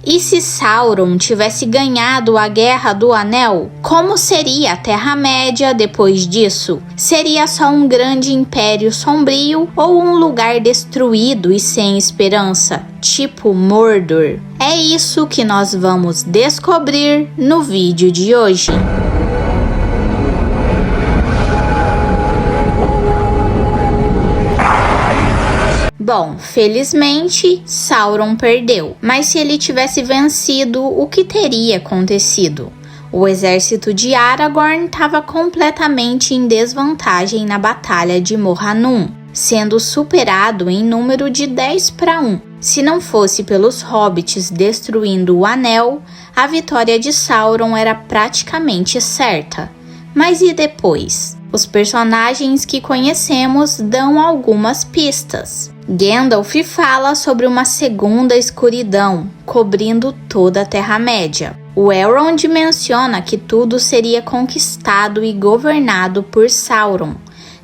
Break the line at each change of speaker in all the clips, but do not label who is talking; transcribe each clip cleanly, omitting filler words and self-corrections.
E se Sauron tivesse ganhado a Guerra do Anel, como seria a Terra-média depois disso? Seria só um grande império sombrio ou um lugar destruído e sem esperança, tipo Mordor? É isso que nós vamos descobrir no vídeo de hoje. Bom, felizmente, Sauron perdeu, mas se ele tivesse vencido, o que teria acontecido? O exército de Aragorn estava completamente em desvantagem na Batalha de Mohanun, sendo superado em número de 10-1. Se não fosse pelos hobbits destruindo o anel, a vitória de Sauron era praticamente certa. Mas e depois? Os personagens que conhecemos dão algumas pistas. Gandalf fala sobre uma segunda escuridão, cobrindo toda a Terra-média. O Elrond menciona que tudo seria conquistado e governado por Sauron.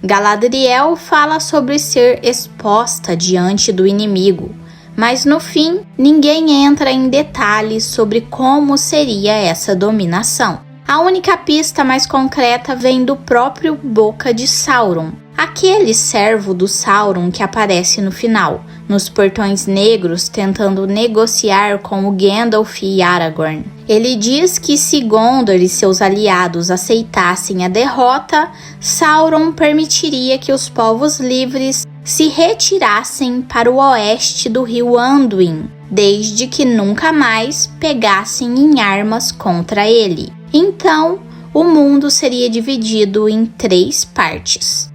Galadriel fala sobre ser exposta diante do inimigo, mas no fim, ninguém entra em detalhes sobre como seria essa dominação. A única pista mais concreta vem do próprio Boca de Sauron, aquele servo do Sauron que aparece no final, nos Portões Negros, tentando negociar com o Gandalf e Aragorn. Ele diz que se Gondor e seus aliados aceitassem a derrota, Sauron permitiria que os povos livres se retirassem para o oeste do rio Anduin, desde que nunca mais pegassem em armas contra ele. Então, o mundo seria dividido em 3 partes.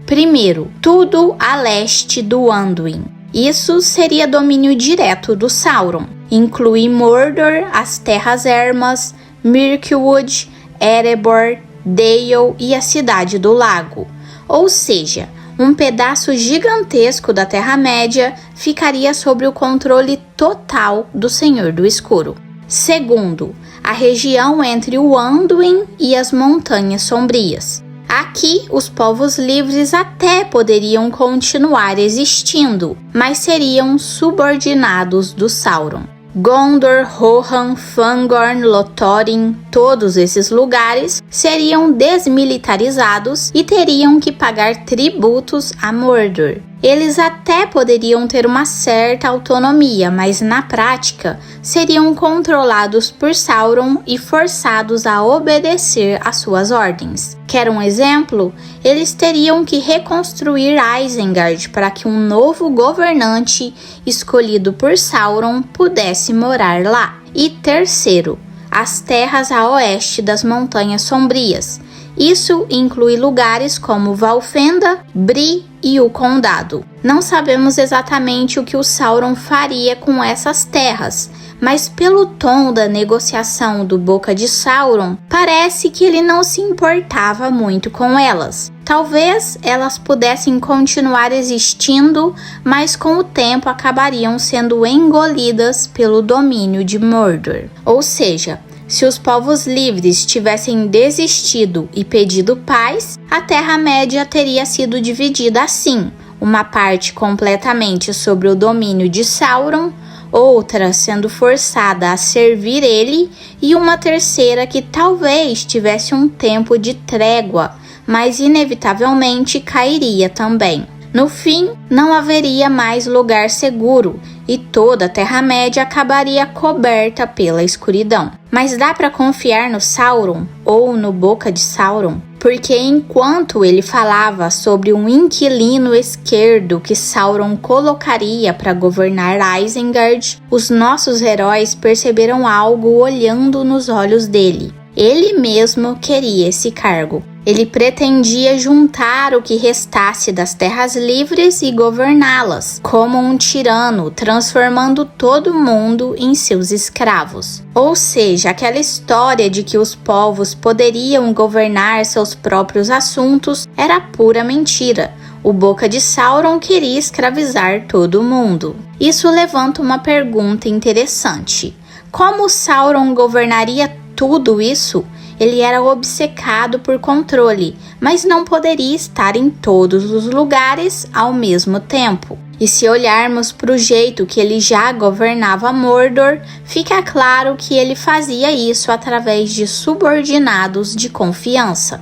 Primeiro, tudo a leste do Anduin. Isso seria domínio direto do Sauron. Inclui Mordor, as Terras Ermas, Mirkwood, Erebor, Dale e a Cidade do Lago. Ou seja, um pedaço gigantesco da Terra-média ficaria sob o controle total do Senhor do Escuro. Segundo, a região entre o Anduin e as Montanhas Sombrias. Aqui, os povos livres até poderiam continuar existindo, mas seriam subordinados do Sauron. Gondor, Rohan, Fangorn, Lothlórien, todos esses lugares seriam desmilitarizados e teriam que pagar tributos a Mordor. Eles até poderiam ter uma certa autonomia, mas na prática seriam controlados por Sauron e forçados a obedecer às suas ordens. Quer um exemplo? Eles teriam que reconstruir Isengard para que um novo governante escolhido por Sauron pudesse morar lá. E terceiro, as terras a oeste das Montanhas Sombrias. Isso inclui lugares como Valfenda, Bree e o Condado. Não sabemos exatamente o que o Sauron faria com essas terras, mas pelo tom da negociação do Boca de Sauron, parece que ele não se importava muito com elas. Talvez elas pudessem continuar existindo, mas com o tempo acabariam sendo engolidas pelo domínio de Mordor. Ou seja, se os povos livres tivessem desistido e pedido paz, a Terra-média teria sido dividida assim, uma parte completamente sob o domínio de Sauron, outra sendo forçada a servir ele e uma terceira que talvez tivesse um tempo de trégua, mas inevitavelmente cairia também. No fim, não haveria mais lugar seguro e toda a Terra-média acabaria coberta pela escuridão. Mas dá para confiar no Sauron ou no Boca de Sauron? Porque enquanto ele falava sobre um inquilino esquerdo que Sauron colocaria para governar Isengard, os nossos heróis perceberam algo olhando nos olhos dele. Ele mesmo queria esse cargo. Ele pretendia juntar o que restasse das terras livres e governá-las, como um tirano, transformando todo mundo em seus escravos. Ou seja, aquela história de que os povos poderiam governar seus próprios assuntos era pura mentira. O Boca de Sauron queria escravizar todo mundo. Isso levanta uma pergunta interessante. Como Sauron governaria tudo isso? Ele era obcecado por controle, mas não poderia estar em todos os lugares ao mesmo tempo. E se olharmos para o jeito que ele já governava Mordor, fica claro que ele fazia isso através de subordinados de confiança.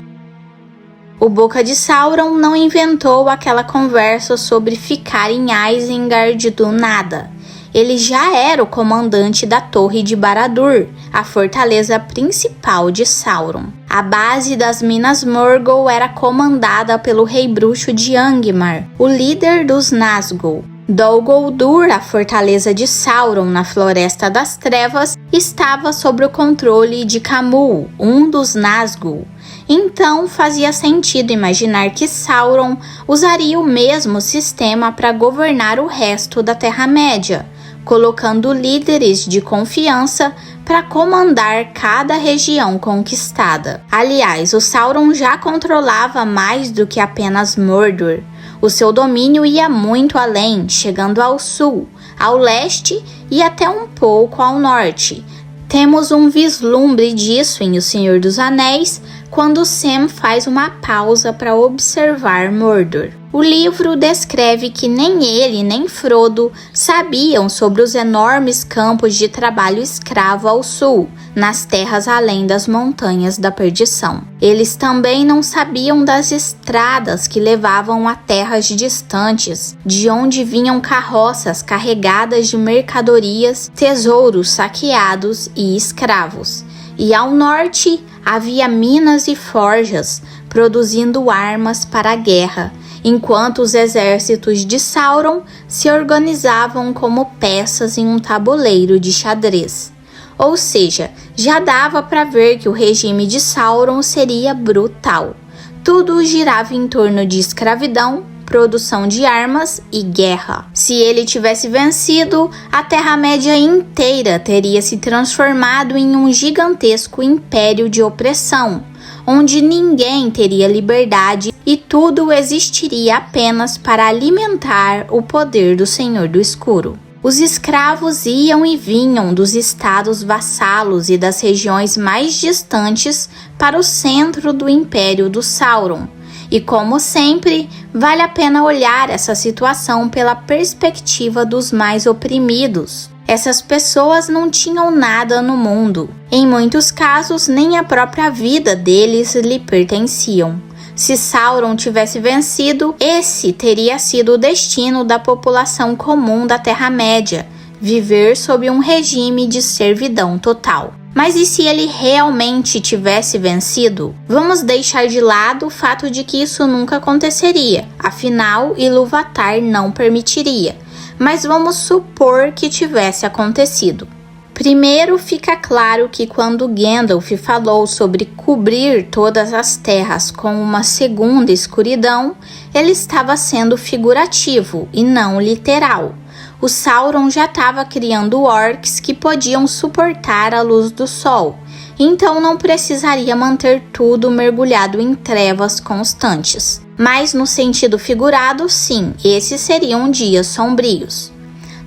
O Boca de Sauron não inventou aquela conversa sobre ficar em Isengard do nada. Ele já era o comandante da Torre de Barad-dûr, a fortaleza principal de Sauron. A base das Minas Morgul era comandada pelo Rei Bruxo de Angmar, o líder dos Nazgûl. Dol Guldur, a fortaleza de Sauron na Floresta das Trevas, estava sob o controle de Khamûl, um dos Nazgûl. Então fazia sentido imaginar que Sauron usaria o mesmo sistema para governar o resto da Terra-média, colocando líderes de confiança para comandar cada região conquistada. Aliás, o Sauron já controlava mais do que apenas Mordor. O seu domínio ia muito além, chegando ao sul, ao leste e até um pouco ao norte. Temos um vislumbre disso em O Senhor dos Anéis, quando Sam faz uma pausa para observar Mordor. O livro descreve que nem ele nem Frodo sabiam sobre os enormes campos de trabalho escravo ao sul, nas terras além das Montanhas da Perdição. Eles também não sabiam das estradas que levavam a terras distantes, de onde vinham carroças carregadas de mercadorias, tesouros saqueados e escravos. E ao norte havia minas e forjas, produzindo armas para a guerra, enquanto os exércitos de Sauron se organizavam como peças em um tabuleiro de xadrez. Ou seja, já dava para ver que o regime de Sauron seria brutal. Tudo girava em torno de escravidão, produção de armas e guerra. Se ele tivesse vencido, a Terra-média inteira teria se transformado em um gigantesco império de opressão, onde ninguém teria liberdade e tudo existiria apenas para alimentar o poder do Senhor do Escuro. Os escravos iam e vinham dos estados vassalos e das regiões mais distantes para o centro do Império do Sauron. E como sempre, vale a pena olhar essa situação pela perspectiva dos mais oprimidos. Essas pessoas não tinham nada no mundo. Em muitos casos, nem a própria vida deles lhe pertenciam. Se Sauron tivesse vencido, esse teria sido o destino da população comum da Terra-média, viver sob um regime de servidão total. Mas e se ele realmente tivesse vencido? Vamos deixar de lado o fato de que isso nunca aconteceria, afinal Ilúvatar não permitiria. Mas vamos supor que tivesse acontecido. Primeiro, fica claro que quando Gandalf falou sobre cobrir todas as terras com uma segunda escuridão, ele estava sendo figurativo e não literal. O Sauron já estava criando orcs que podiam suportar a luz do sol, então não precisaria manter tudo mergulhado em trevas constantes. Mas no sentido figurado, sim, esses seriam dias sombrios.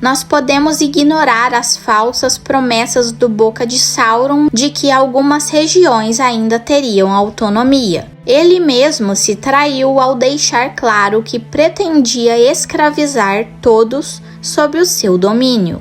Nós podemos ignorar as falsas promessas do Boca de Sauron de que algumas regiões ainda teriam autonomia. Ele mesmo se traiu ao deixar claro que pretendia escravizar todos sob o seu domínio.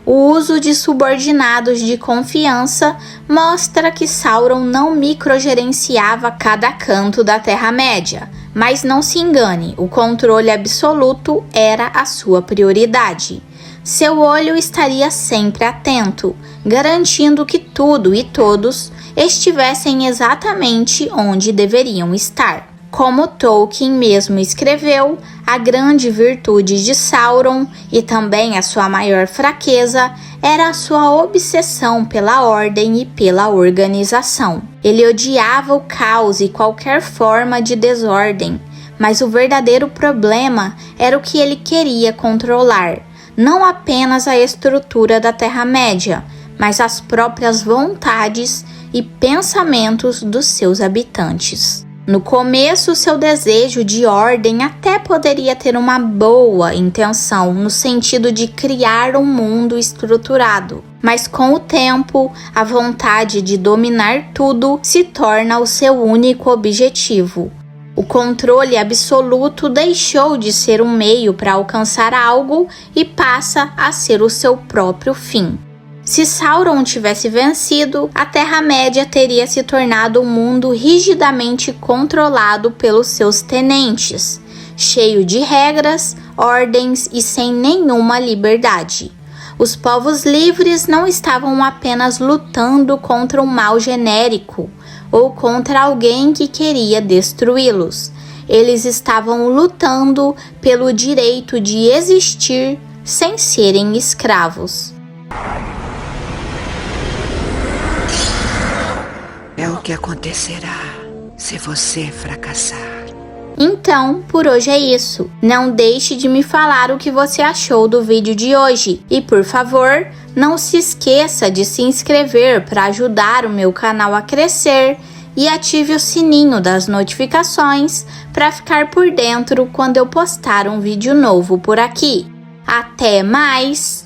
O uso de subordinados de confiança mostra que Sauron não microgerenciava cada canto da Terra-média. Mas não se engane, o controle absoluto era a sua prioridade. Seu olho estaria sempre atento, garantindo que tudo e todos estivessem exatamente onde deveriam estar. Como Tolkien mesmo escreveu, a grande virtude de Sauron e também a sua maior fraqueza era a sua obsessão pela ordem e pela organização. Ele odiava o caos e qualquer forma de desordem, mas o verdadeiro problema era o que ele queria controlar, não apenas a estrutura da Terra-média, mas as próprias vontades e pensamentos dos seus habitantes. No começo, seu desejo de ordem até poderia ter uma boa intenção, no sentido de criar um mundo estruturado. Mas com o tempo, a vontade de dominar tudo se torna o seu único objetivo. O controle absoluto deixou de ser um meio para alcançar algo e passa a ser o seu próprio fim. Se Sauron tivesse vencido, a Terra-média teria se tornado um mundo rigidamente controlado pelos seus tenentes, cheio de regras, ordens e sem nenhuma liberdade. Os povos livres não estavam apenas lutando contra um mal genérico ou contra alguém que queria destruí-los. Eles estavam lutando pelo direito de existir sem serem escravos.
É o que acontecerá se você fracassar.
Então, por hoje é isso. Não deixe de me falar o que você achou do vídeo de hoje. E por favor, não se esqueça de se inscrever para ajudar o meu canal a crescer e ative o sininho das notificações para ficar por dentro quando eu postar um vídeo novo por aqui. Até mais!